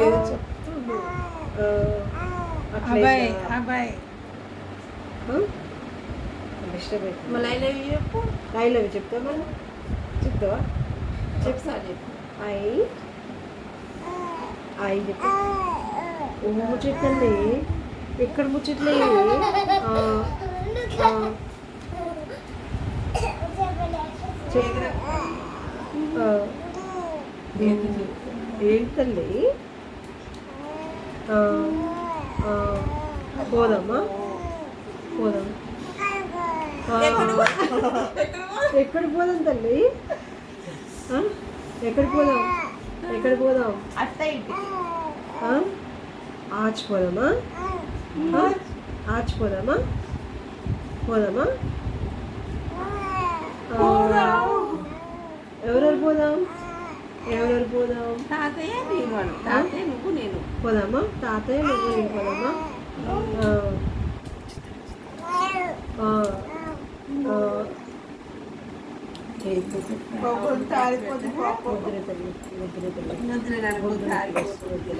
ఏదో చెప్తుండు. అబ్బాయి అబ్బాయి డిస్టర్బ్ అవుతుంది. మళ్ళీ ఐ లవ్ యూ చెప్పు. ఐ లవ్ చెప్తావా? చెప్తావా? చెప్తాను చెప్పు. ఐ ఐ చెప్పు. ఓ ముచ్చట్లే ఎక్కడ ముచ్చట్లే ఏంటి తల్లి? పోదామా? పోదాం. ఎక్కడికి పోదాం తల్లి? ఎక్కడికి పోదాం? ఎక్కడికి పోదాం? ఆచిపోదామా? ఆచిపోదామా? పోదామా? ఎవరెవరు పోదాం? ఎవరెవరు పోదాం? తాతయ్య నేను, తాతయ్య నువ్వు నేను పోదామా? తాతయ్య నువ్వు నేను పోదామా? పొగలు తారిపోతుంది. వద్దులే తల్లి, వద్దులే తల్లి.